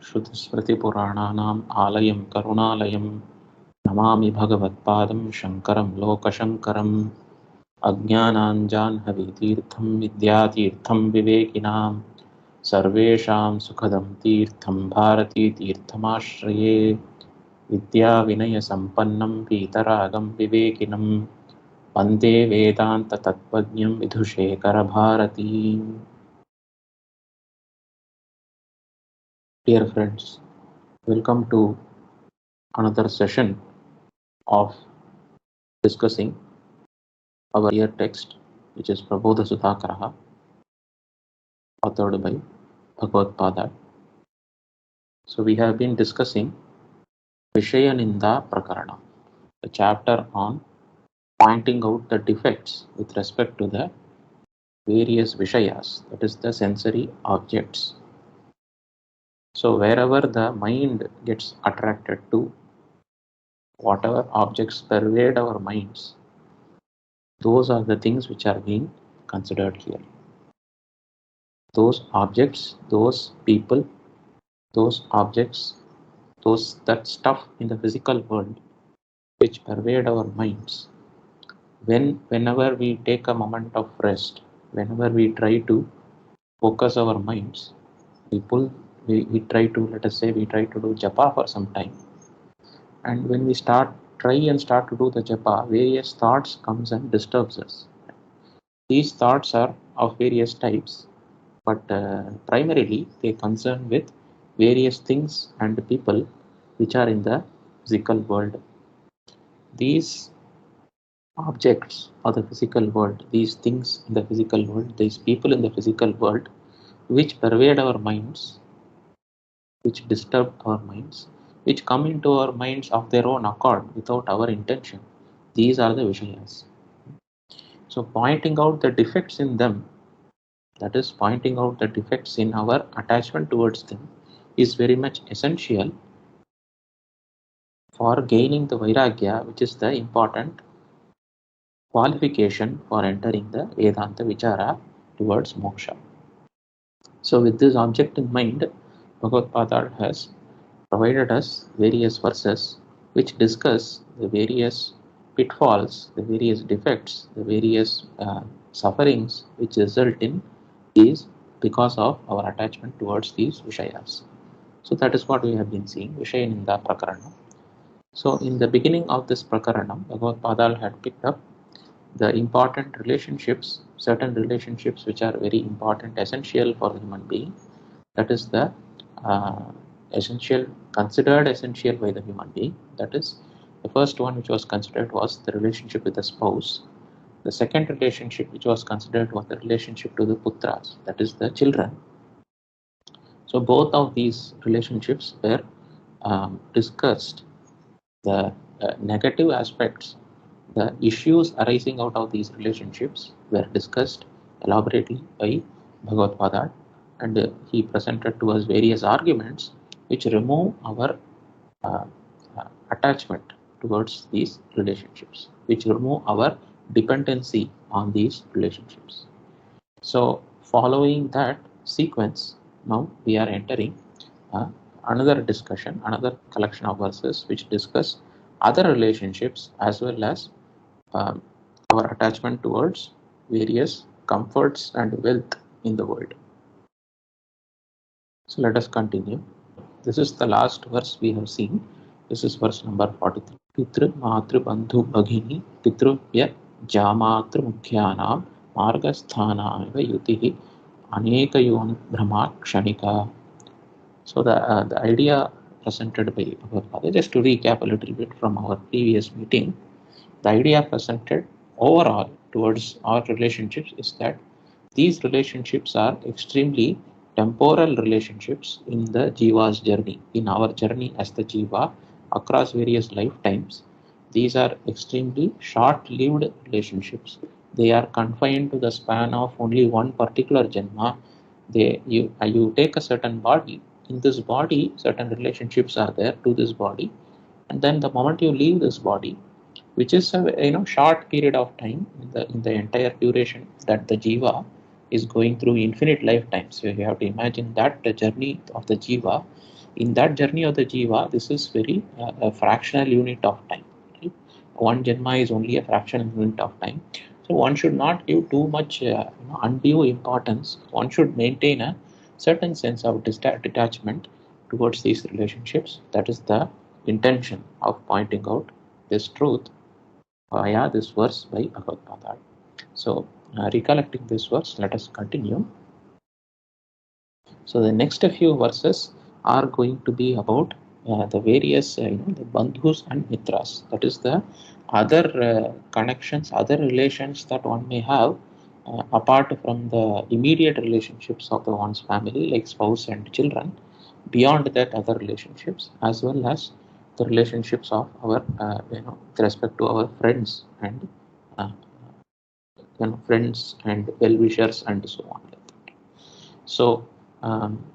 श्रुतिस्मृतिपुराणानाम् आलयं करुणालयं नमामि भगवत्पादं शङ्करं लोकशङ्करम् अज्ञानाञ्जाह्नवीतीर्थं विद्यातीर्थं विवेकिनां सर्वेषां सुखदं तीर्थं भारतीतीर्थमाश्रये विद्याविनयसम्पन्नं पीतरागं विवेकिनं वन्दे वेदान्ततत्त्वज्ञं विधुशेखरभारतीम्. Dear friends, welcome to another session of discussing our year text, which is PRABODHA SUDHAKARA, authored by PRABODHA. So we have been discussing Vishayaninda Prakarana, the chapter on pointing out the defects with respect to the various Vishayas, that is the sensory objects. So wherever the mind gets attracted to, whatever objects pervade our minds, those are the things which are being considered here. Those objects, those people, those objects, that stuff in the physical world which pervade our minds. Whenever we take a moment of rest, whenever we try to focus our minds, we try to, let us say, we try to do japa for some time. And when we start to do the japa, various thoughts comes and disturbs us. These thoughts are of various types, but primarily they concern with various things and people which are in the physical world. These objects of the physical world, these things in the physical world, these people in the physical world, which pervade our minds, which disturb our minds, which come into our minds of their own accord without our intention, these are the Vishayas. So pointing out the defects in them, that is pointing out the defects in our attachment towards them, is very much essential for gaining the Vairagya, which is the important qualification for entering the Vedanta Vichara towards moksha. So with this object in mind, Bhagavad has provided us various verses which discuss the various pitfalls, the various defects, the various sufferings which result in these because of our attachment towards these Vishayas. So that is what we have been seeing, Vishayaninda Prakarana. So in the beginning of this Prakarana, Bhagavad had picked up the important relationships, certain relationships which are very important, essential for the human being. That is the considered essential by the human being. That is, the first one which was considered was the relationship with the spouse. The second relationship which was considered was the relationship to the putras, that is the children. So both of these relationships were discussed. The negative aspects, the issues arising out of these relationships were discussed elaborately by Bhagavad, and he presented to us various arguments which remove our attachment towards these relationships, which remove our dependency on these relationships. So following that sequence, now we are entering another discussion, another collection of verses which discuss other relationships as well as our attachment towards various comforts and wealth in the world. So let us continue. This is the last verse we have seen. This is verse number 43. Pitru matru bandhu bhagini pitrubhya jamatru mukhyanam margasthana yutihi aneka yon brahma kshanika. So the idea presented by Bhagavad, just to recap a little bit from our previous meeting, the idea presented overall towards our relationships is that these relationships are extremely temporal relationships in the Jiva's journey, in our journey as the Jiva across various lifetimes. These are extremely short-lived relationships. They are confined to the span of only one particular Janma. You take a certain body. In this body, certain relationships are there to this body, and then the moment you leave this body, which is a short period of time in the entire duration that the Jiva is going through infinite lifetimes. So you have to imagine that the journey of the Jiva In that journey of the jiva, this is very a fractional unit of time. Right? One janma is only a fractional unit of time. So one should not give too much undue importance. One should maintain a certain sense of detachment towards these relationships. That is the intention of pointing out this truth via this verse by Bhagavad. So, recollecting this verse, let us continue. So, the next few verses are going to be about the various, the bandhus and mitras. That is the other connections, other relations that one may have apart from the immediate relationships of the one's family, like spouse and children. Beyond that, other relationships, as well as the relationships of our, with respect to our friends and uh, friends and well-wishers and so on. So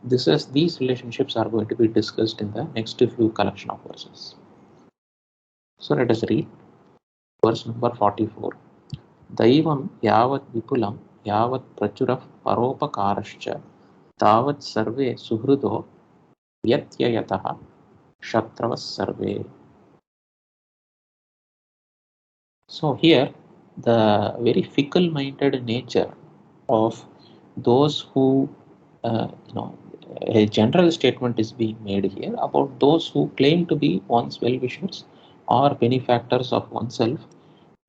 these relationships are going to be discussed in the next few collection of verses. So let us read verse number 44. Daivam yavat vipulam yavat prachurah paropakarascha tavat sarve suhrudo vyatyayatah shatravas sarve. So here the very fickle-minded nature of those who a general statement is being made here about those who claim to be one's well-wishers or benefactors of oneself,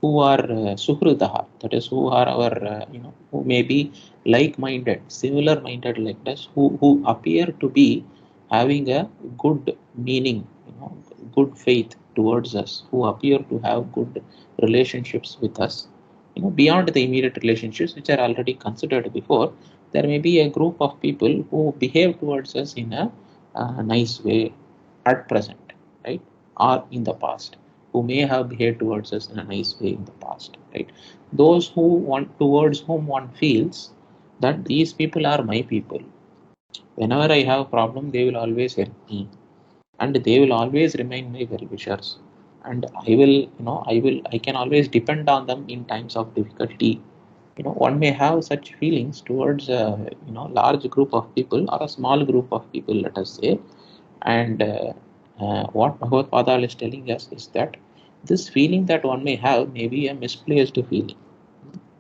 who are suhrudaha, that is, who are our, who may be like-minded, similar-minded like us, who appear to be having a good meaning, good faith towards us, who appear to have good relationships with us. Beyond the immediate relationships which are already considered before, there may be a group of people who behave towards us in a nice way at present, right, or in the past, who may have behaved towards us in a nice way in the past, right? Those who want, towards whom one feels that these people are my people. Whenever I have a problem, they will always help me, and they will always remain my well-wishers. And I can always depend on them in times of difficulty. One may have such feelings towards a large group of people or a small group of people, let us say. And what Bhagavad Padal is telling us is that this feeling that one may have may be a misplaced feeling,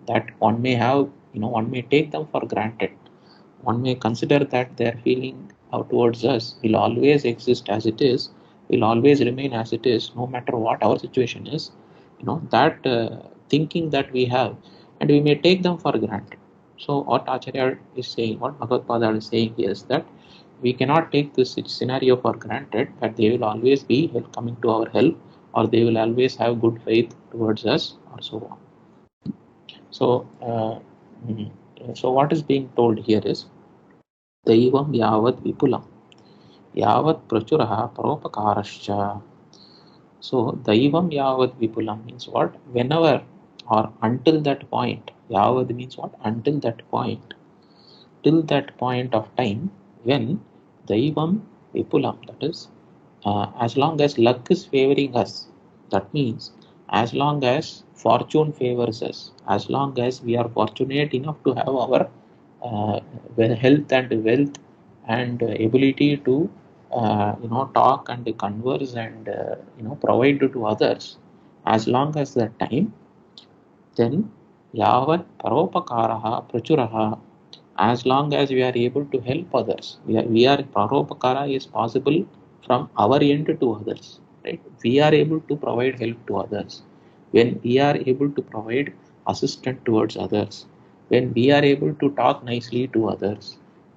that one may have, one may take them for granted. One may consider that their feeling towards us will always exist as it is, will always remain as it is, no matter what our situation is. That thinking that we have, and we may take them for granted. So what Acharya is saying, what Bhagavad Padal is saying here is that we cannot take this scenario for granted, that they will always be coming to our help, or they will always have good faith towards us, or so on. So, so what is being told here is Daivam yavat vipulam yavat prachuraha paropakarascha. So Daivam yavat vipulam means what? Whenever or until that point. Yavad means what? Until that point. Till that point of time when Daivam vipulam, that is, as long as luck is favoring us, that means as long as fortune favors us, as long as we are fortunate enough to have our health and wealth and ability to talk and converse and provide to others, as long as that time, then yavat paropakaraha prachuraha, as long as we are able to help others, we are paropakara is possible from our end to others, right? We are able to provide help to others when we are able to provide assistance towards others, when we are able to talk nicely to others,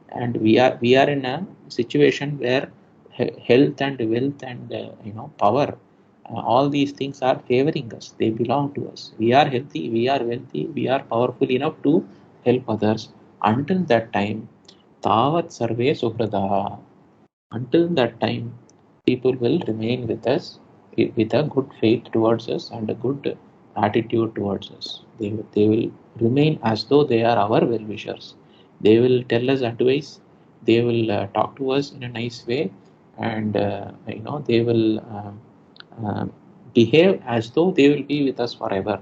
and we are in a situation where health and wealth and power, all these things are favoring us, they belong to us, we are healthy, we are wealthy, we are powerful enough to help others. Until that time, tavat sarve suhradaha, until that time, people will remain with us with a good faith towards us and a good attitude towards us. They will remain as though they are our well-wishers. They will tell us advice, they will talk to us in a nice way, and they will uh, behave as though they will be with us forever.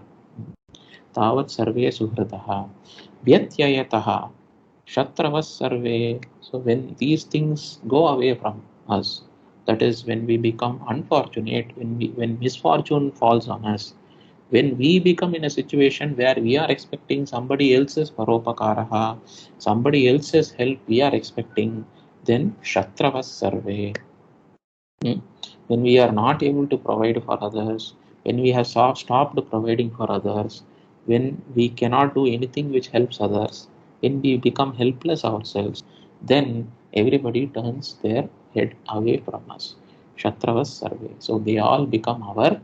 Tavat sarve suhradaha vyatyayataha shatravas sarve. So when these things go away from us. That is, when we become unfortunate, when misfortune falls on us, when we become in a situation where we are expecting somebody else's paropakaraha, somebody else's help we are expecting, then shatravas sarve. When we are not able to provide for others, when we have stopped providing for others, when we cannot do anything which helps others, when we become helpless ourselves, then everybody turns their head away from us. Shatravas sarve. So they all become our,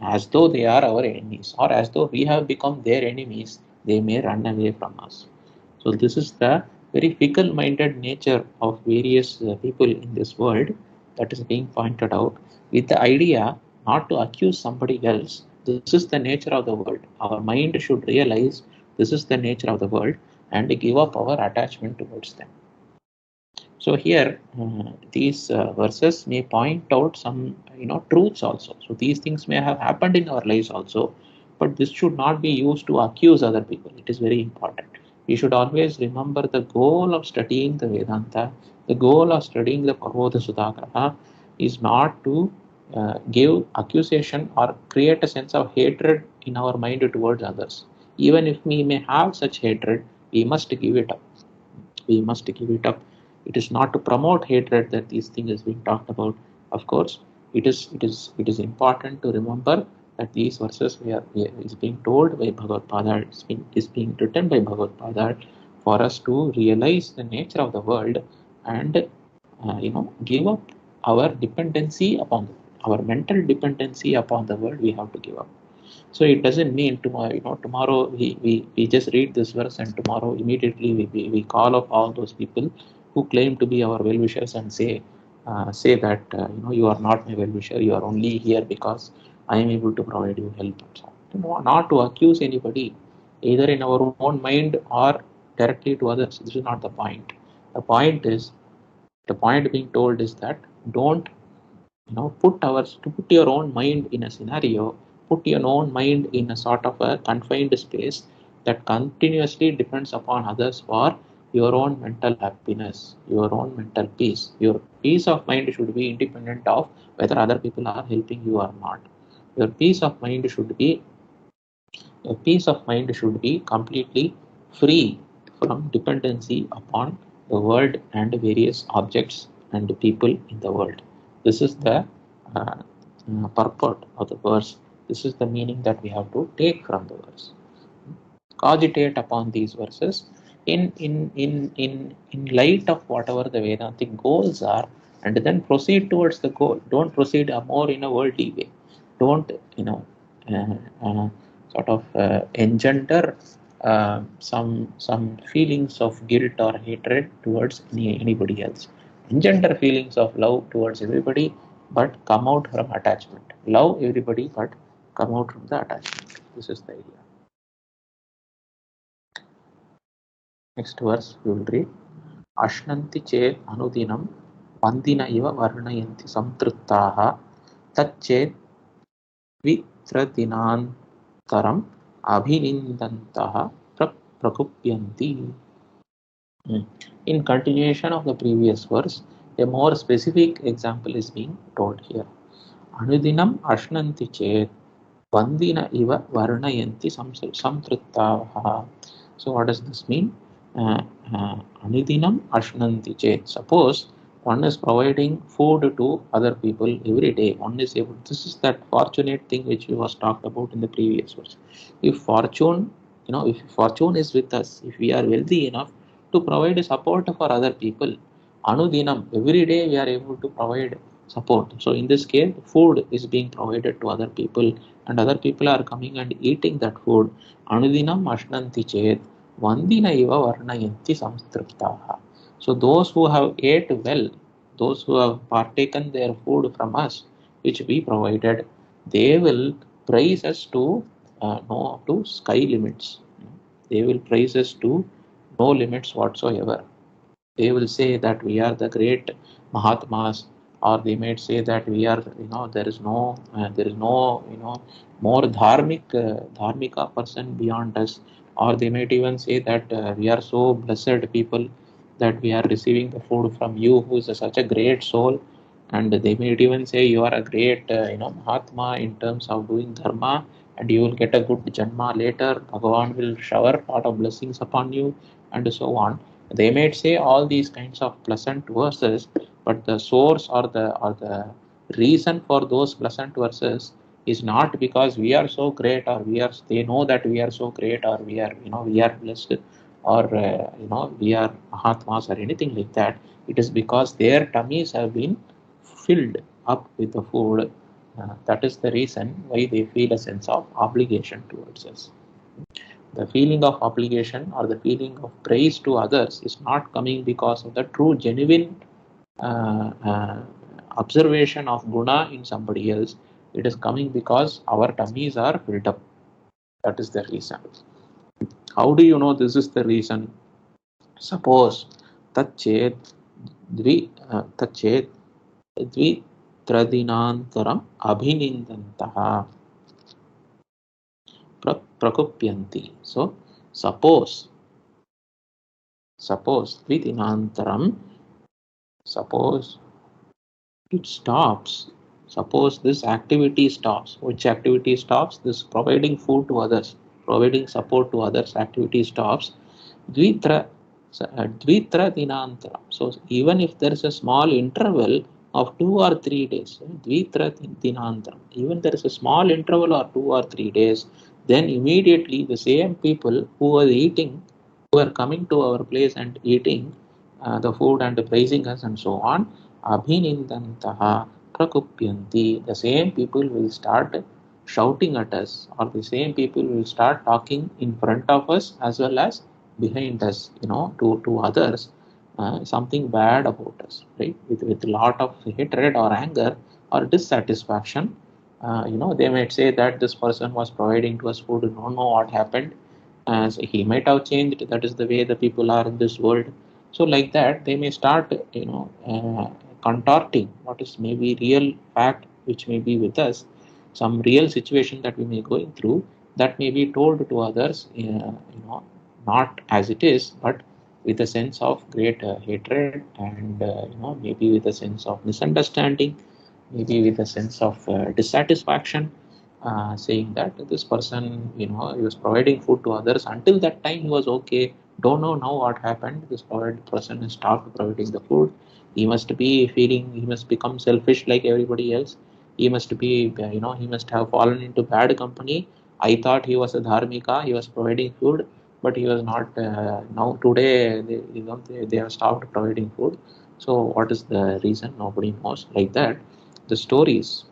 as though they are our enemies, or as though we have become their enemies, they may run away from us. So this is the very fickle-minded nature of various people in this world that is being pointed out, with the idea not to accuse somebody else. This is the nature of the world. Our mind should realize this is the nature of the world and give up our attachment towards them. So here, these verses may point out some, truths also. So these things may have happened in our lives also, but this should not be used to accuse other people. It is very important. We should always remember the goal of studying the Vedanta, the goal of studying the PRABODHA SUDHAKARA is not to give accusation or create a sense of hatred in our mind towards others. Even if we may have such hatred, we must give it up. We must give it up. It is not to promote hatred that these things is being talked about. Of course, it is important to remember that these verses is being told by Bhagavad Pada, is being written by Bhagavad Pada for us to realize the nature of the world and give up our dependency upon our mental dependency upon the world. We have to give up. So it doesn't mean tomorrow we just read this verse and tomorrow immediately we call up all those people who claim to be our well-wishers and say that you are not my well-wisher, you are only here because I am able to provide you help. Not to accuse anybody, either in our own mind or directly to others. This is not the point. The point being told is that don't put your own mind in a scenario, put your own mind in a sort of a confined space that continuously depends upon others for your own mental happiness, your own mental peace. Your peace of mind should be independent of whether other people are helping you or not. Your peace of mind should be completely free from dependency upon the world and various objects and people in the world. This is the purport of the verse. This is the meaning that we have to take from the verse. Cogitate upon these verses in light of whatever the Vedantic goals are, and then proceed towards the goal. Don't proceed more in a worldly way. Don't sort of engender some feelings of guilt or hatred towards anybody else. Engender feelings of love towards everybody, but come out from attachment. Love everybody, but come out from the attachment. This is the idea. Next verse we will read. Ashnanti chet anudinam vandina iva varnayanti samtrittaha tachet vitradinantaram abhinindantaha prakupyanti. In continuation of the previous verse, a more specific example is being told here. Anudinam ashnanti chet vandina iva varnayanti samtrittaha. So what does this mean? Anidinam ashnanti chet. Suppose one is providing food to other people every day. One is able. This is that fortunate thing which was talked about in the previous verse. If fortune is with us, if we are wealthy enough to provide support for other people, anudinam, every day we are able to provide support. So in this case, food is being provided to other people, and other people are coming and eating that food. Anudinam ashnanti chet vandina iva varnayanti samstriptaha. So those who have ate well, those who have partaken their food from us, which we provided, they will praise us to sky limits. They will praise us to no limits whatsoever. They will say that we are the great Mahatmas, or they might say that we are, there is no more dharmika person beyond us, or they might even say that we are so blessed people. that we are receiving the food from you who is such a great soul, and they may even say you are a great Mahatma in terms of doing dharma, and you will get a good janma later. Bhagavan will shower lot of blessings upon you, and so on. They may say all these kinds of pleasant verses, but the source or the reason for those pleasant verses is not because we are so great, or they know that we are so great, or we are blessed, or we are Mahatmas or anything like that. It is because their tummies have been filled up with the food. That is the reason why they feel a sense of obligation towards us. The feeling of obligation or the feeling of praise to others is not coming because of the true, genuine observation of guna in somebody else. It is coming because our tummies are filled up. That is the reason. How do you know this is the reason? Suppose तच्चेत् तच्चेत् द्वित्रदिनान्तरम् अभिनिन्दन्तः प्रकुप्यन्ति. So suppose द्विदिनान्तरं, suppose it stops, suppose this activity stops. Which activity stops? This providing food to others, providing support to others activity stops. Dvitra dinantaram. So even if there is a small interval of 2 or 3 days, dvitra dinantaram, even there is a small interval of 2 or 3 days, then immediately the same people who are eating, who are coming to our place and eating the food and praising us and so on, abhinindantaha prakupyanti, the same people will start shouting at us, or the same people will start talking in front of us as well as behind us, to others, something bad about us, right? With a lot of hatred or anger or dissatisfaction. They might say that this person was providing to us food, don't know what happened. So he might have changed. That is the way the people are in this world. So like that, they may start, contorting what is maybe real fact, which may be with us, some real situation that we may going through, that may be told to others, not as it is, but with a sense of great hatred, and maybe with a sense of misunderstanding, maybe with a sense of dissatisfaction, saying that this person, he was providing food to others. Until that time, he was okay. Don't know now what happened. This person has stopped providing the food. He must be feeling, he must become selfish like everybody else. He must be, he must have fallen into bad company. I thought he was a dharmika. He was providing food, but he was not. Now today, they have stopped providing food. So what is the reason? Nobody knows. Like that, the stories,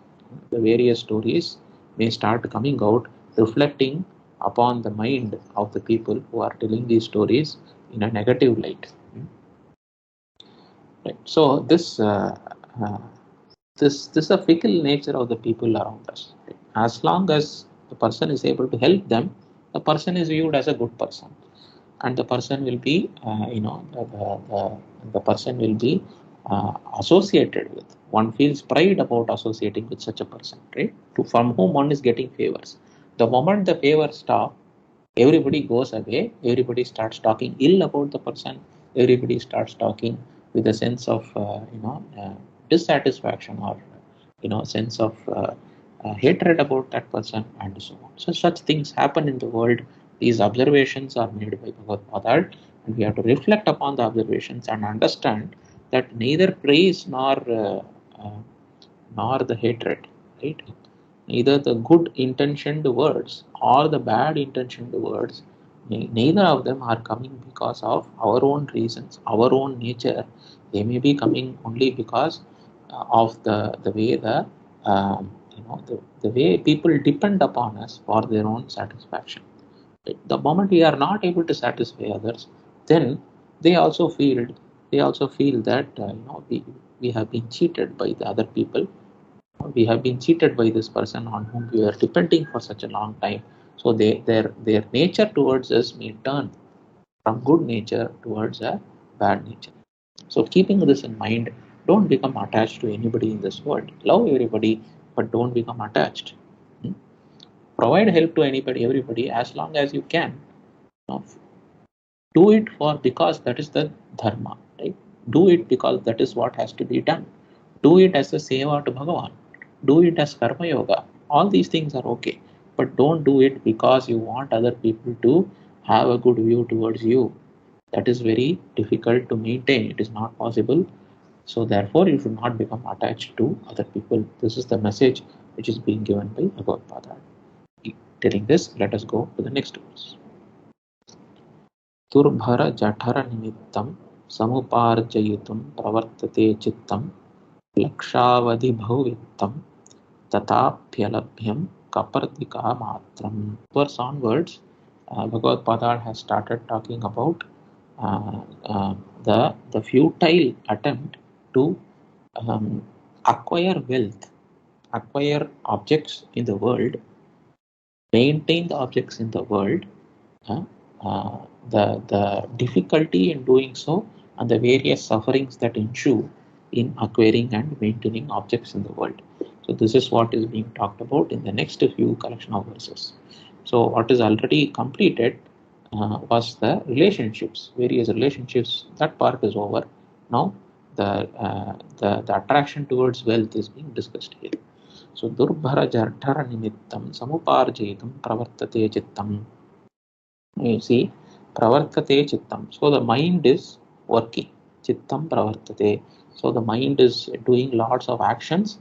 the various stories may start coming out, reflecting upon the mind of the people who are telling these stories in a negative light. Right. So this is a fickle nature of the people around us. Right? As long as the person is able to help them, the person is viewed as a good person, and the person will be, the person will be associated with. One feels pride about associating with such a person, right? From whom one is getting favors. The moment the favors stop, everybody goes away. Everybody starts talking ill about the person. Everybody starts talking with a sense of dissatisfaction, or sense of hatred about that person, and so on. So such things happen in the world. These observations are made by Bhagavad, and we have to reflect upon the observations and understand that neither praise nor the hatred, right? Neither the good intentioned words or the bad intentioned words, neither of them are coming because of our own reasons, our own nature. They may be coming only because of the way the way people depend upon us for their own satisfaction. Right? The moment we are not able to satisfy others, then they also feel that we have been cheated by the other people. We have been cheated by this person on whom we were depending for such a long time. So their nature towards us may turn from good nature towards a bad nature. So keeping this in mind, don't become attached to anybody in this world. Love everybody, but don't become attached. Hmm? Provide help to everybody as long as you can. You know, do it because that is the dharma. Do it because that is what has to be done. Do it as a seva to Bhagavan. Do it as karma yoga. All these things are okay. But don't do it because you want other people to have a good view towards you. That is very difficult to maintain. It is not possible. So therefore, you should not become attached to other people. This is the message which is being given by Bhagavad Pada. Telling this, let us go to the next verse. Turbhara jathara nimittam samuparjayitum pravartate chittam lakshavadhi bhavittam tatapyalabhyam kapartika matram. Verse onwards, Bhagavad Pada has started talking about the futile attempt to acquire wealth, acquire objects in the world, maintain the objects in the world, the difficulty in doing so, and the various sufferings that ensue in acquiring and maintaining objects in the world. So this is what is being talked about in the next few collection of verses. So what is already completed was the relationships, various relationships. That part is over. Now the attraction towards wealth is being discussed here. So durbhara jarthara nimittam samuparjayitum pravartate chittam. You see, pravartate chittam. So the mind is working. Chittam pravartate. So the mind is doing lots of actions.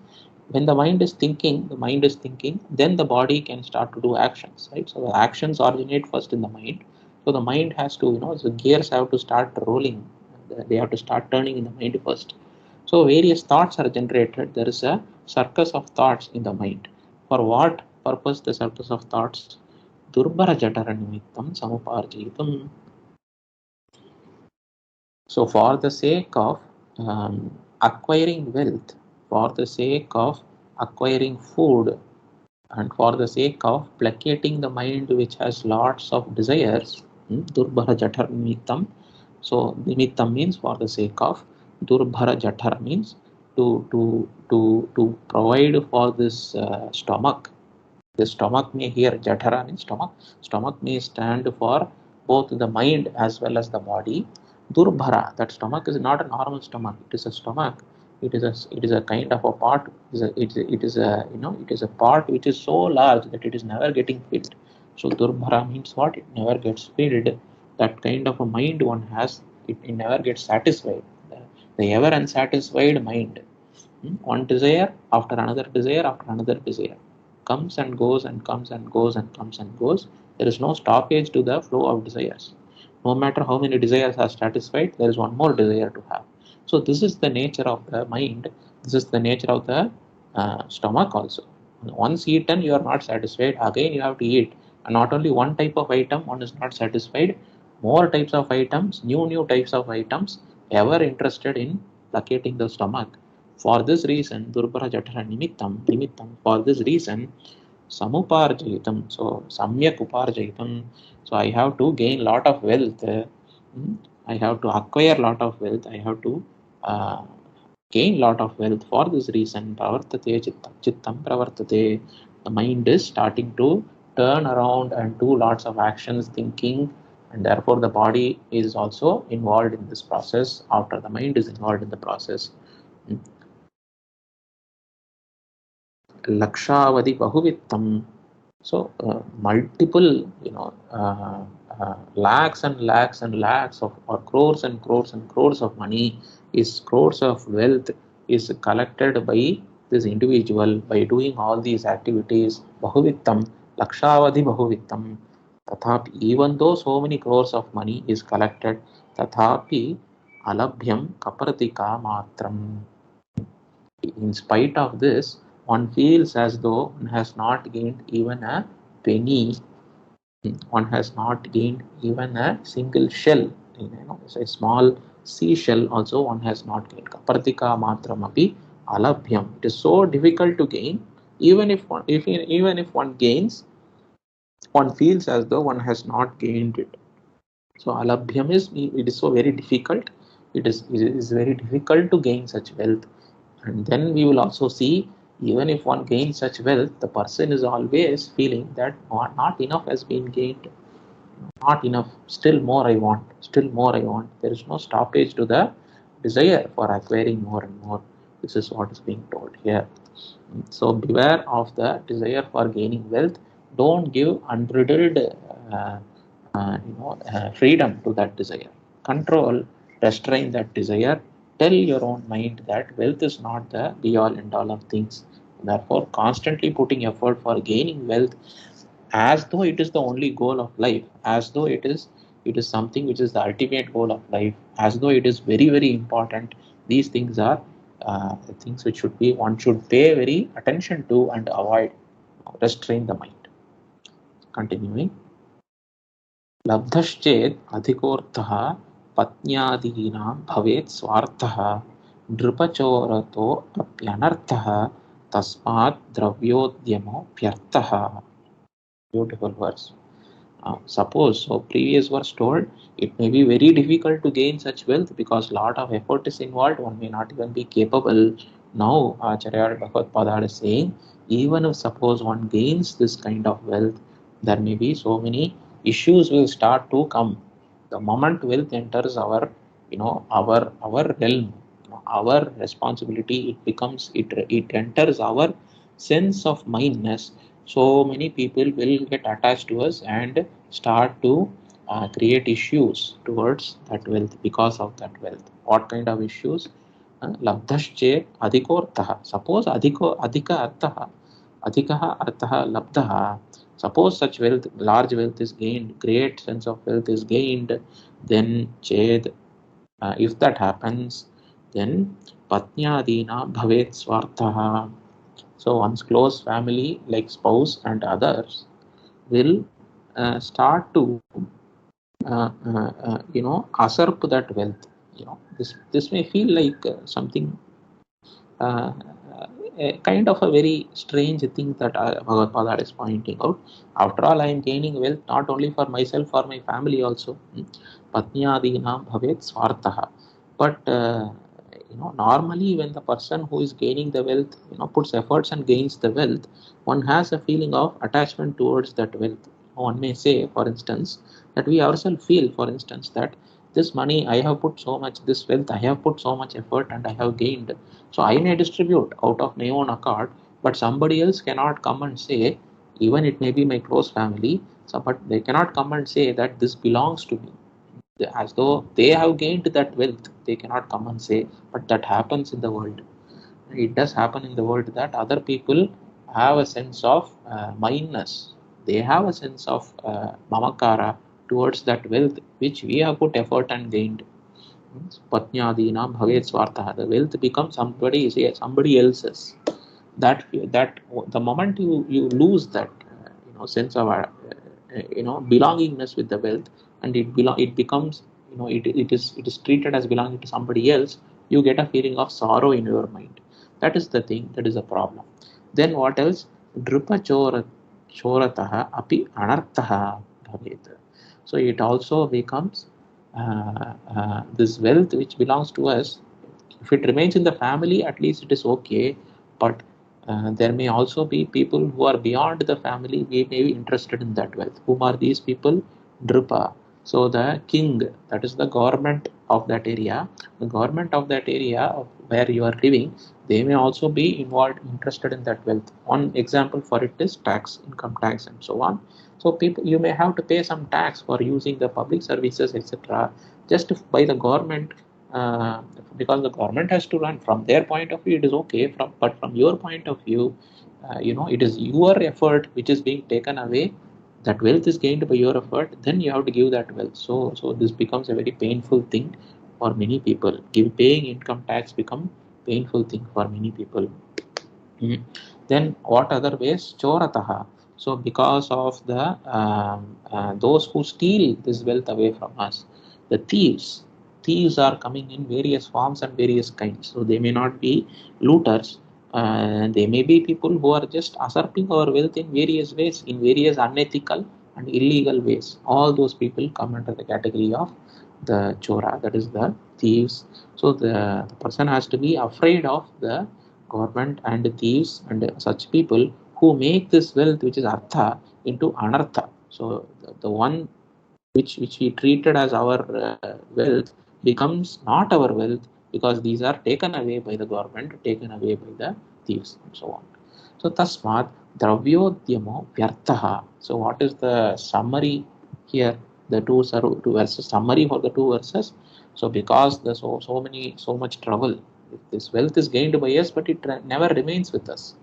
When the mind is thinking, then the body can start to do actions, right? So the actions originate first in the mind. So the mind has to, the gears have to start rolling. They have to start turning in the mind first. So various thoughts are generated. There is a circus of thoughts in the mind. For what purpose the circus of thoughts? Durbhara jatara nimittam samuparjayitam. So for the sake of acquiring wealth, for the sake of acquiring food, and for the sake of placating the mind which has lots of desires, durbhara jatara nimittam. So nimittam means for the sake of, durbhara jatara means to provide for this stomach. The stomach may here, jatara means stomach. Stomach may stand for both the mind as well as the body. Durbhara, that stomach is not a normal stomach. It is a stomach. It is a kind of a part. It is a part which is so large that it is never getting filled. So durbhara means what? It never gets filled. That kind of a mind one has, it never gets satisfied. The ever unsatisfied mind. One desire after another desire after another desire comes and goes and comes and goes and comes and goes. There is no stoppage to the flow of desires. No matter how many desires are satisfied, there is one more desire to have. So this is the nature of the mind. This is the nature of the stomach also. Once eaten, you are not satisfied. Again, you have to eat. And not only one type of item, one is not satisfied. More types of items, new types of items, ever interested in placating the stomach. For this reason, durbhara jatara nimittam, for this reason, samuparjayitam, so samyak uparjayitam, so I have to gain lot of wealth, I have to acquire lot of wealth, I have to gain lot of wealth. For this reason, pravartate chittam pravartate, the mind is starting to turn around and do lots of actions, thinking, and therefore the body is also involved in this process. After the mind is involved in the process, lakshavadhi bahuvittam. So multiple, lakhs and lakhs and lakhs of, or crores and crores and crores of money, is crores of wealth is collected by this individual by doing all these activities. Bahuvittam, lakshavadhi bahuvittam. Tathapi, even though so many crores of money is collected, tathapi alabhyam kapratika matram. In spite of this, one feels as though one has not gained even a penny, one has not gained even a single shell. A small seashell also one has not gained. Kapartika matramapi alabhyam. It is so difficult to gain. Even if one gains, one feels as though one has not gained it. So alabhyam is, it is so very difficult. It is very difficult to gain such wealth. And then we will also see, even if one gains such wealth, the person is always feeling that not enough has been gained, not enough, still more I want, still more I want. There is no stoppage to the desire for acquiring more and more. This is what is being told here. So beware of the desire for gaining wealth. Don't give unbridled freedom to that desire. Control, restrain that desire. Tell your own mind that wealth is not the be all end all of things. Therefore, constantly putting effort for gaining wealth as though it is the only goal of life, as though it is something which is the ultimate goal of life, as though it is very, very important. These things are things which one should pay very attention to and avoid. Restrain the mind. Continuing. लब्धश्चेत् अधिकोऽर्थः पत्न्यादीनां भवेत् स्वार्थः नृपचोरतो अप्यनर्थः तस्मात् द्रव्योद्यमोऽप्यर्थः. Beautiful verse. Suppose, so previous verse told, it may be very difficult to gain such wealth because lot of effort is involved, one may not even be capable. Now Acharya Bhagavad is saying, even if suppose one gains this kind of wealth, there may be so many issues will start to come. The moment wealth enters our realm, our responsibility, it enters our sense of mindness. So many people will get attached to us and start to create issues towards that wealth because of that wealth. What kind of issues? Labdhasche adhikortha. Suppose adhika arthaha labdhaha. Suppose such wealth, large wealth is gained, great sense of wealth is gained, then ched, if that happens, then patnyadina bhavet swarthaha. So one's close family like spouse and others will start to usurp that wealth. This may feel like something a kind of a very strange thing that Bhagavad is pointing out. After all, I am gaining wealth not only for myself, for my family also. Patnyadinam bhavet swartaha. But normally when the person who is gaining the wealth, puts efforts and gains the wealth, one has a feeling of attachment towards that wealth. One may say, for instance, that we ourselves feel, for instance, that this money I have put so much, this wealth I have put so much effort and I have gained. So I may distribute out of my own accord, but somebody else cannot come and say, even it may be my close family, but they cannot come and say that this belongs to me. As though they have gained that wealth, they cannot come and say, but that happens in the world. It does happen in the world that other people have a sense of mindness. They have a sense of mamakara towards that wealth which we have put effort and gained. Patnyadina bhavet swartha. The wealth becomes somebody else's. That the moment you lose that sense of belongingness with the wealth, and it becomes it is treated as belonging to somebody else, you get a feeling of sorrow in your mind. That is the thing, that is a problem. Then what else? Drupa chorataha api anarthaha bhavet. So it also becomes this wealth which belongs to us. If it remains in the family, at least it is okay, but there may also be people who are beyond the family, we may be interested in that wealth. Whom are these people? Drupa. So the king, that is the government of that area, where you are living, they may also be interested in that wealth. One example for it is tax, income tax and so on. So people, you may have to pay some tax for using the public services, etc. just by the government, because the government has to run. From their point of view, it is okay. But from your point of view, it is your effort which is being taken away. That wealth is gained by your effort. Then you have to give that wealth. So this becomes a very painful thing for many people. Paying income tax become painful thing for many people. Then what other ways? Chorataha. So because of the those who steal this wealth away from us, the thieves are coming in various forms and various kinds. So they may not be looters, they may be people who are just usurping our wealth in various ways, in various unethical and illegal ways. All those people come under the category of the chora, that is the thieves. So the person has to be afraid of the government and thieves and such people who make this wealth, which is artha, into anartha. So the one which we treated as our wealth becomes not our wealth, because these are taken away by the government, taken away by the thieves, and so on. So tasmat dravyodhyamo vyartaha. So what is the summary here? The two verses summary for the two verses. So because the so much trouble, if this wealth is gained by us, but it never remains with us.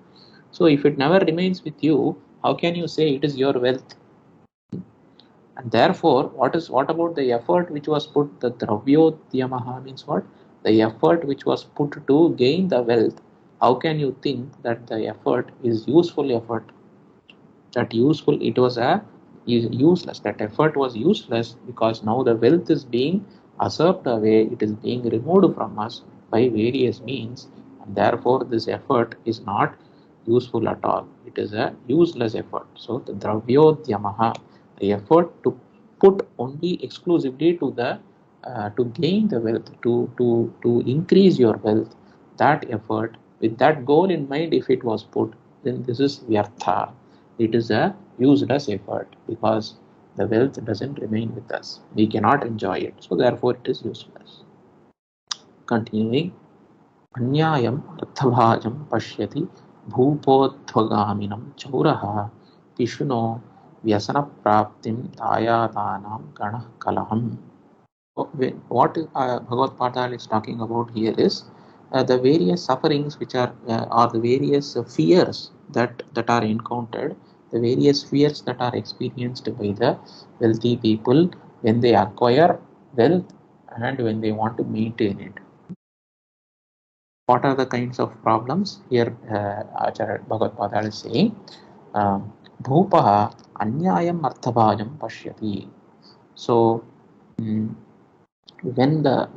So if it never remains with you, how can you say it is your wealth? And therefore, what about the effort which was put? The dravyodhyamaha means what? The effort which was put to gain the wealth. How can you think that the effort is useful effort? That useful, it was a useless. That effort was useless because now the wealth is being usurped away. It is being removed from us by various means, and therefore this effort is not useful at all. It is a useless effort. So the dravyodhyamaha, the effort to put only exclusively to the to gain the wealth, to increase your wealth, that effort with that goal in mind, if it was put, then this is vyartha. It is a useless effort because the wealth doesn't remain with us. We cannot enjoy it. So therefore it is useless. Continuing, अन्यायम् अर्थभाजं पश्यति भूपोद्ध्वगामिनं चौरः पिशुनो व्यसनप्राप्तिं दायादानां गणः कलहम्. What Bhagavad Padal is talking about here is the various sufferings which are or the various fears that are encountered, the various fears that are experienced by the wealthy people when they acquire wealth and when they want to maintain it. What are the kinds of problems here? Acharya Bhagavad Padal is saying, Bhupaha anyayam arthabhajam pashyati. So when the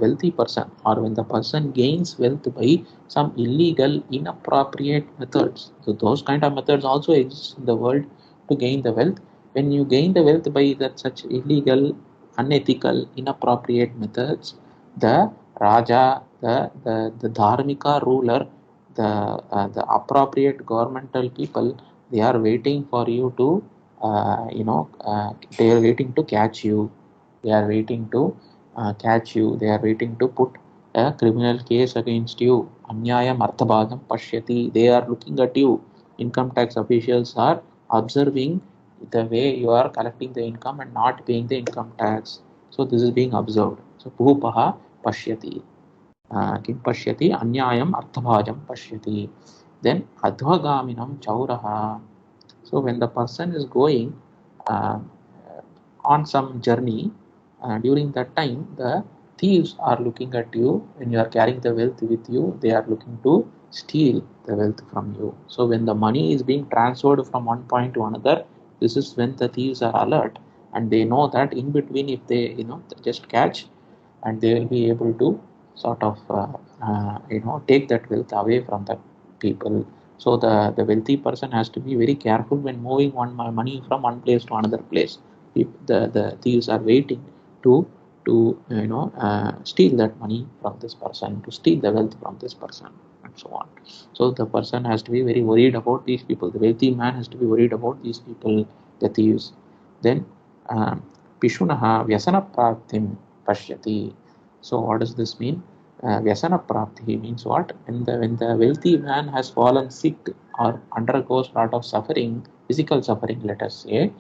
wealthy person or when the person gains wealth by some illegal inappropriate methods, so those kind of methods also exist in the world to gain the wealth. When you gain the wealth by that such illegal, unethical, inappropriate methods, the raja, the dharmika ruler, the appropriate governmental people, they are waiting for you to they are waiting to catch you. They are waiting to catch you. They are waiting to put a criminal case against you. Anyayam arthabhagam pashyati. They are looking at you. Income tax officials are observing the way you are collecting the income and not paying the income tax. So this is being observed. So bhupaha pashyati. Kim pashyati? Anyayam arthabhajam pashyati. Then adhvagaminam chauraha. So when the person is going uh, on some journey, during that time the thieves are looking at you. When you are carrying the wealth with you, they are looking to steal the wealth from you. So when the money is being transferred from one point to another, this is when the thieves are alert, and they know that in between, if they just catch, and they will be able to sort of take that wealth away from the people. So the wealthy person has to be very careful when moving one money from one place to another place. If the thieves are waiting to steal that money from this person, to steal the wealth from this person, and so on. So the person has to be very worried about these people. The wealthy man has to be worried about these people, the thieves. Then pishunaha vyasana praptim pashyati. So what does this mean? Vyasana prapti means what? When the wealthy man has fallen sick or undergoes a lot of suffering, physical suffering, let us say,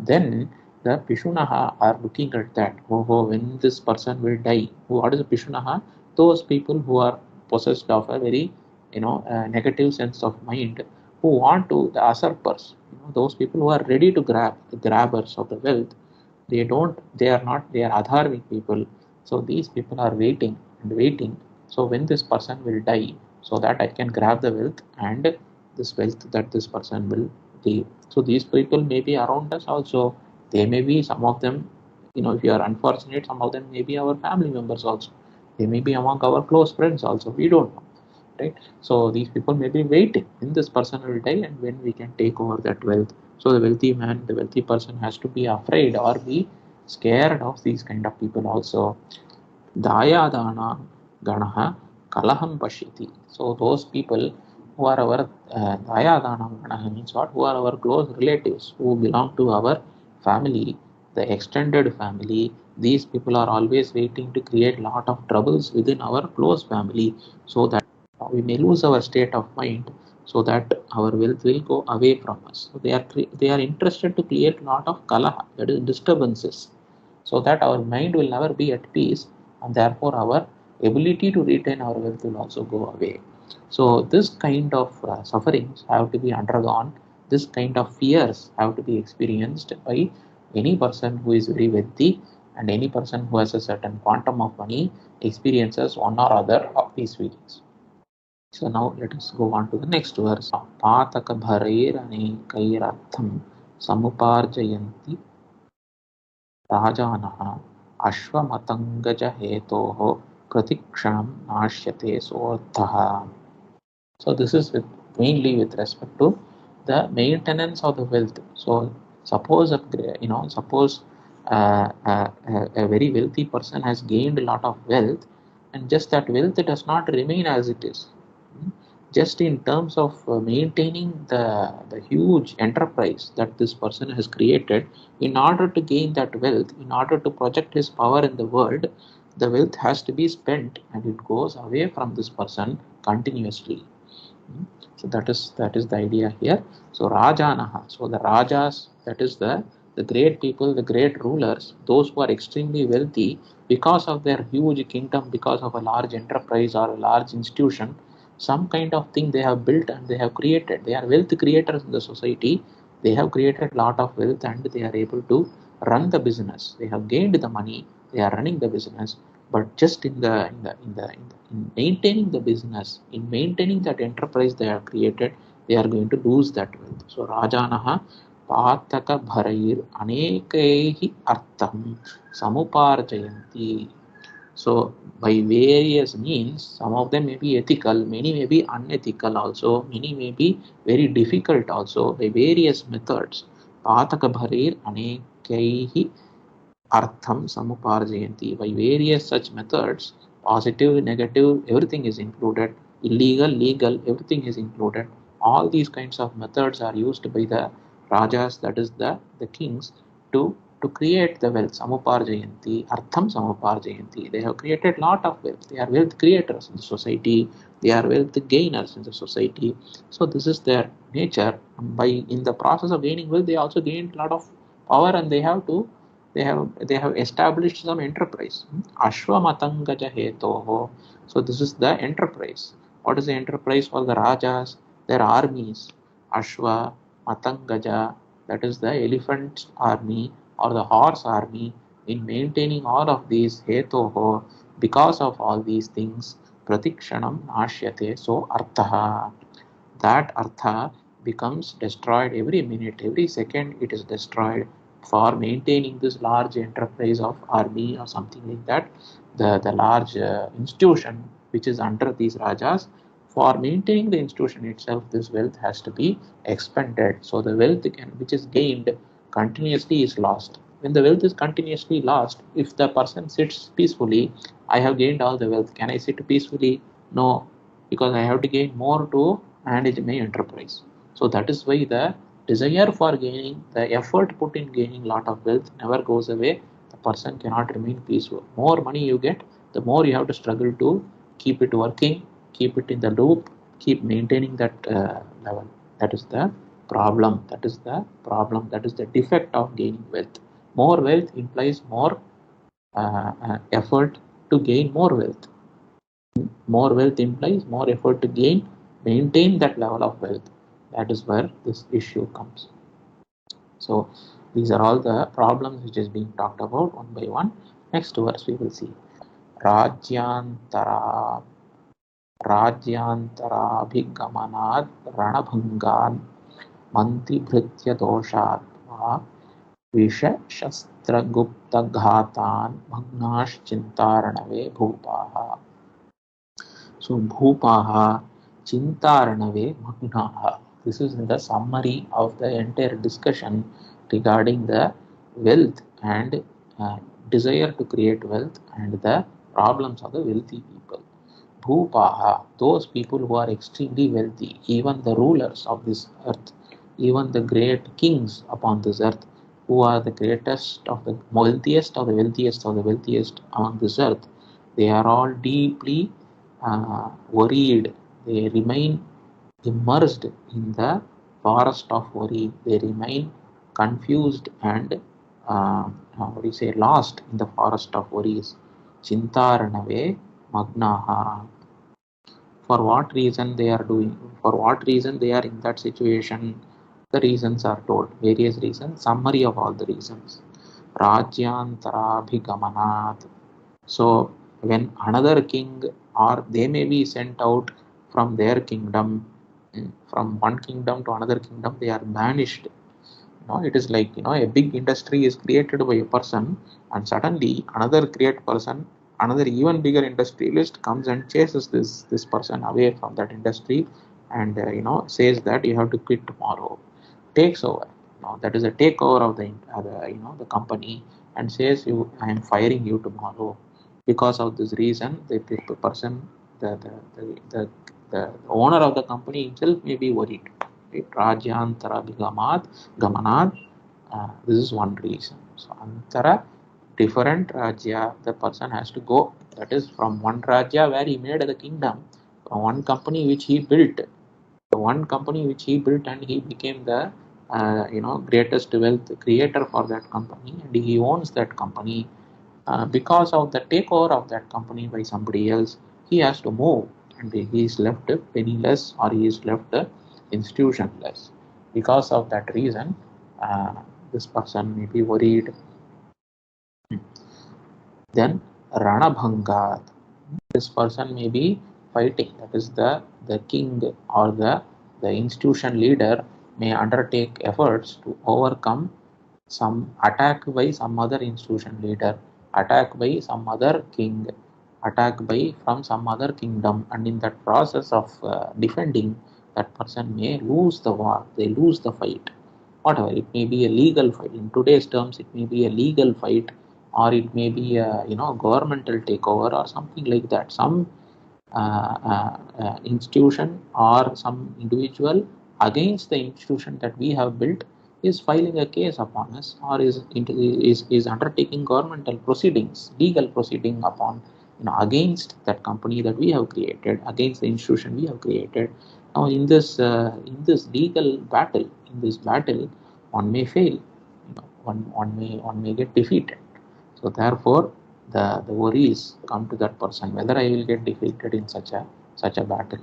then the Pishunaha are looking at that. Oh, when this person will die. What is a Pishunaha? Those people who are possessed of a very negative sense of mind, who want to, the usurpers, those people who are ready to grab, the grabbers of the wealth. They are not, they are adharmic people. So these people are waiting and waiting. So when this person will die, so that I can grab the wealth and this wealth that this person will leave. So these people may be around us also. They may be, some of them, if you are unfortunate, some of them may be our family members also. They may be among our close friends also. We don't know, right? So these people may be waiting when this person will die and when we can take over that wealth. So the wealthy man, the wealthy person has to be afraid or be scared of these kind of people also. Dayadana ganaha kalaham pashyati. So those people who are our dayadana ganaha means what? Who are our close relatives, who belong to our family, the extended family, These people are always waiting to create lot of troubles within our close family, so that we may lose our state of mind, so that our wealth will go away from us. So they are interested to create lot of kalaha, that is disturbances, so that our mind will never be at peace, and therefore our ability to retain our wealth will also go away. So this kind of sufferings have to be undergone, this kind of fears have to be experienced by any person who is very wealthy, and any person who has a certain quantum of money experiences one or other of these feelings. So now let us go on to the next verse. Pataka bharair anekairartham samuparjayanti Rajanaha Ashwamatangaja Hetoho Pratikshanam Nashyate Sodhaha. So this is mainly with respect to the maintenance of the wealth. So suppose a very wealthy person has gained a lot of wealth, and just that wealth does not remain as it is. Just in terms of maintaining the huge enterprise that this person has created, in order to gain that wealth, in order to project his power in the world, the wealth has to be spent and it goes away from this person continuously. So that is the idea here. So Rajanaha, so the Rajas, that is the great people, the great rulers, those who are extremely wealthy because of their huge kingdom, because of a large enterprise or a large institution, some kind of thing they have built and they have created. They are wealth creators in the society. They have created a lot of wealth and they are able to run the business. They have gained the money. They are running the business, but just in maintaining the business, in maintaining that enterprise they have created, they are going to lose that wealth. So Rajanaha Pataka Bharair Anekaihi Artham Samuparjayanti. So by various means, some of them may be ethical, many may be unethical also, many may be very difficult also, by various methods. Pataka Bharir Anekaihi Artham Samuparjayanti. By various such methods, positive, negative, everything is included, illegal, legal, everything is included. All these kinds of methods are used by the Rajas, that is the kings, to create the wealth. Samuparjayanti, Artham Samuparjayanti. They have created lot of wealth. They are wealth creators in the society. They are wealth gainers in the society. So this is their nature. By in the process of gaining wealth, they also gained a lot of power, and they have established some enterprise. Ashwamatangaja hetoho. So this is the enterprise. What is the enterprise for the Rajas? Their armies. Ashwa, Matangaja, that is the elephant army or the horse army. In maintaining all of these hetoho, because of all these things, pratikshanam nashyate. So arthaha, that artha becomes destroyed every minute, every second it is destroyed for maintaining this large enterprise of army or something like that. The large institution which is under these rajas, for maintaining the institution itself, this wealth has to be expended. So the wealth which is gained continuously is lost. When the wealth is continuously lost, if the person sits peacefully, I have gained all the wealth, can I sit peacefully? No, because I have to gain more to manage my enterprise. So that is why the desire for gaining, the effort put in gaining lot of wealth never goes away. The person cannot remain peaceful. More money you get, the more you have to struggle to keep it working, keep it in the loop, keep maintaining that level. That is the problem. That is the problem. That is the defect of gaining wealth. More wealth implies more effort to gain more wealth. More wealth implies more effort to maintain that level of wealth. That is where this issue comes. So these are all the problems which is being talked about one by one. Next verse we will see. Rajyantara Rajyantarabhigamanad Ranabhangan Mantribhritya Doshatva Visha-shastragupta-ghatan Bhagnash-chintaranave Bhupaha. So Bhupaha Chintaranave Magnaha. This is the summary of the entire discussion regarding the wealth and desire to create wealth and the problems of the wealthy people. Bhupaha, those people who are extremely wealthy, even the rulers of this earth, even the great kings upon this earth, who are the greatest of the wealthiest of the wealthiest of the wealthiest on this earth, they are all deeply worried. They remain immersed in the forest of worry. They remain confused and what do you say, lost in the forest of worries. Chintaranave magnaha. For what reason they are doing, for what reason they are in that situation, the reasons are told, various reasons, summary of all the reasons. Rajyantarabhigamanat. So when another king, or they may be sent out from their kingdom, from one kingdom to another kingdom, they are banished. It is like, a big industry is created by a person, and suddenly another great person, another even bigger industrialist comes and chases this person away from that industry, and says that you have to quit tomorrow, takes over. That is a takeover of the company, and says, I am firing you tomorrow. Because of this reason, the person, the the, the, the owner of the company himself may be worried. Right? Rajyantara Gamanad. This is one reason. So Antara, different Rajya, the person has to go. That is from one Rajya where he made the kingdom, from one company which he built. The one company which he built, and he became the greatest wealth creator for that company, and he owns that company. Because of the takeover of that company by somebody else, he has to move, and he is left penniless, or he is left institutionless. Because of that reason, this person may be worried. Then Ranabhangat, this person may be fighting. That is the king or the institution leader may undertake efforts to overcome some attack by some other institution leader, attack by some other king, attack by from some other kingdom, and in that process of defending, that person may lose the war, they lose the fight. Whatever, it may be a legal fight. In today's terms, it may be a legal fight, or it may be a governmental takeover or something like that. Some institution or some individual against the institution that we have built is filing a case upon us, or is undertaking governmental proceedings, legal proceeding upon against that company that we have created, against the institution we have created. Now in this legal battle, one may fail, one may get defeated. So therefore, the worries come to that person, whether I will get defeated in such a battle,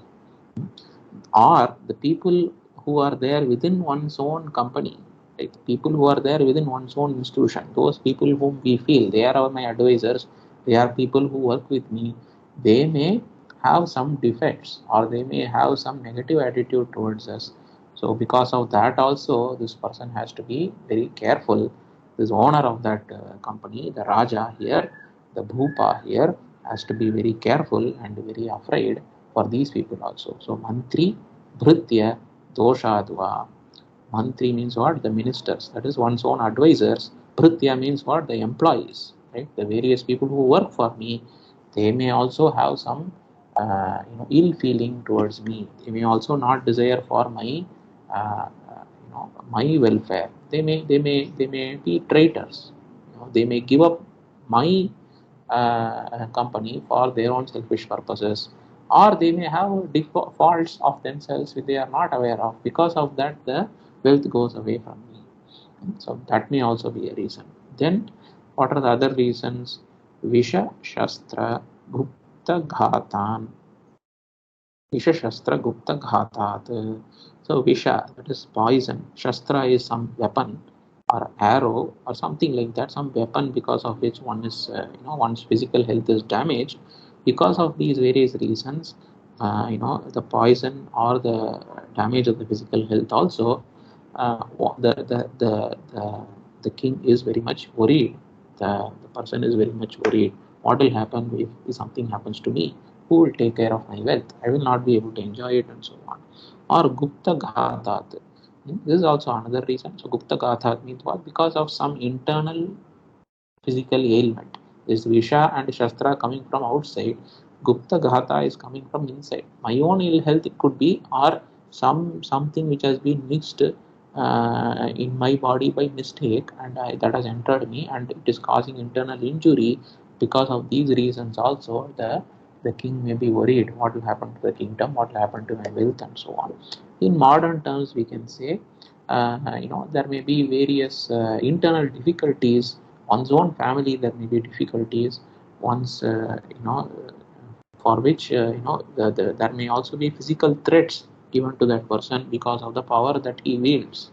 or the people who are there within one's own company, right? People who are there within one's own institution, those people whom we feel they are my advisors, they are people who work with me, they may have some defects, or they may have some negative attitude towards us. So because of that also, this person has to be very careful. This owner of that company, the Raja here, the Bhupa here, has to be very careful and very afraid for these people also. So Mantri, Bhritya, Doshadva. Mantri means what? The ministers, that is one's own advisors. Bhritya means what? The employees, right? The various people who work for me, they may also have some ill feeling towards me. They may also not desire for my my welfare. They may be traitors. They may give up my company for their own selfish purposes, or they may have faults of themselves which they are not aware of. Because of that, the wealth goes away from me. So that may also be a reason. Then what are the other reasons? Visha Shastra Gupta Ghatan. Visha Shastra Gupta Ghatat. So Visha, that is poison. Shastra is some weapon or arrow or something like that, some weapon because of which one is, one's physical health is damaged. Because of these various reasons, the poison or the damage of the physical health also, the king is very much worried. The person is very much worried. What will happen if something happens to me? Who will take care of my wealth? I will not be able to enjoy it, and so on. Or Gupta Ghatat. This is also another reason. So Gupta Ghathat means what? Because of some internal physical ailment. This Visha and Shastra coming from outside. Gupta Ghata is coming from inside. My own ill health it could be, or something which has been mixed in my body by mistake, and that has entered me, and it is causing internal injury. Because of these reasons also, the king may be worried what will happen to the kingdom, what will happen to my wealth, and so on. In modern terms, we can say, there may be various internal difficulties. One's own family, there may be difficulties. One's, for which, there may also be physical threats given to that person because of the power that he wields,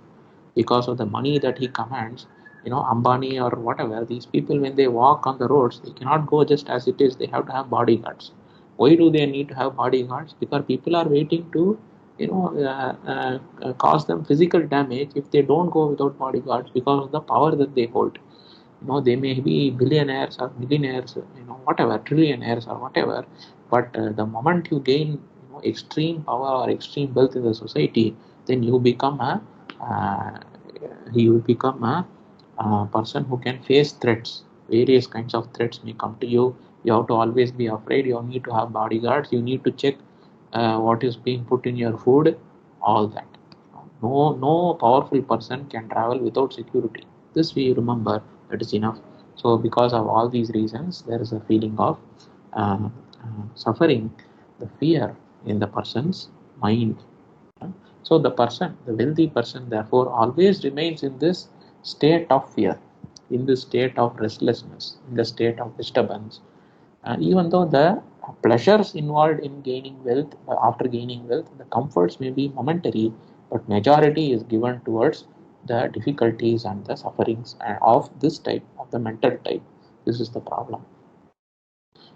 because of the money that he commands. Ambani or whatever, these people, when they walk on the roads, they cannot go just as it is. They have to have bodyguards. Why do they need to have bodyguards? Because people are waiting to, cause them physical damage if they don't go without bodyguards, because of the power that they hold. They may be billionaires or millionaires, whatever, trillionaires or whatever, but the moment you gain, extreme power or extreme wealth in the society, then uh, you become a person who can face threats. Various kinds of threats may come to you. You have to always be afraid. You need to have bodyguards. You need to check what is being put in your food, all that. No powerful person can travel without security. This we remember, that is enough. So because of all these reasons, there is a feeling of suffering, the fear in the person's mind. So the person, the wealthy person, therefore always remains in this state of fear, in this state of restlessness, in the state of disturbance. And even though the pleasures involved in gaining wealth, after gaining wealth, the comforts may be momentary, but majority is given towards the difficulties and the sufferings of this type, of the mental type. This is the problem.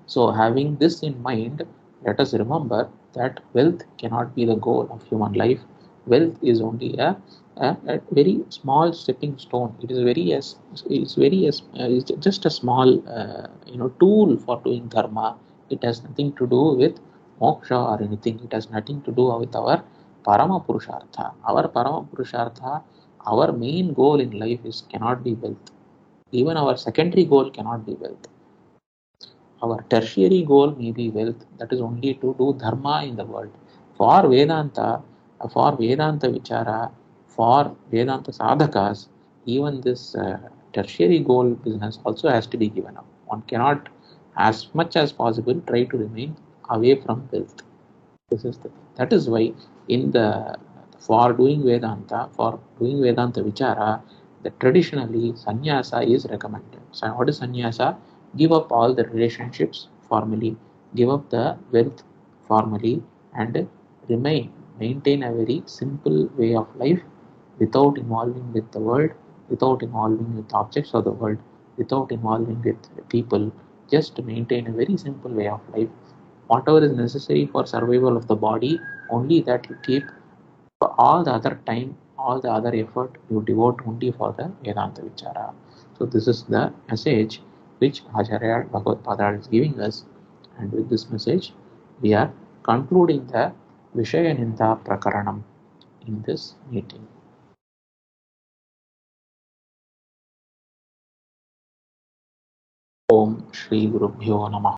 So having this in mind, let us remember that wealth cannot be the goal of human life. Wealth is only a very small stepping stone. It is it's just a small tool for doing dharma. It has nothing to do with moksha or anything. It has nothing to do with our parama purushartha. Our parama purushartha, our main goal in life is cannot be wealth. Even our secondary goal cannot be wealth. Our tertiary goal may be wealth, that is only to do dharma in the world. For Vedanta, for Vedanta Vichara, for Vedanta sadhakas, even this tertiary goal business also has to be given up. One cannot, as much as possible, try to remain away from wealth. This is the thing. That is why in the for doing Vedanta Vichara, the traditionally sannyasa is recommended. So what is sannyasa? Give up all the relationships formally, give up the wealth formally, and maintain a very simple way of life without involving with the world, without involving with objects of the world, without involving with people. Just maintain a very simple way of life. Whatever is necessary for survival of the body, only that you keep. For all the other time, all the other effort, you devote only for the Vedanta Vichara. So this is the message which Acharya Bhagavad Padra is giving us, and with this message we are concluding the Vishayaninda Prakaranam in this meeting. Om Shri Gurubhyo Namah.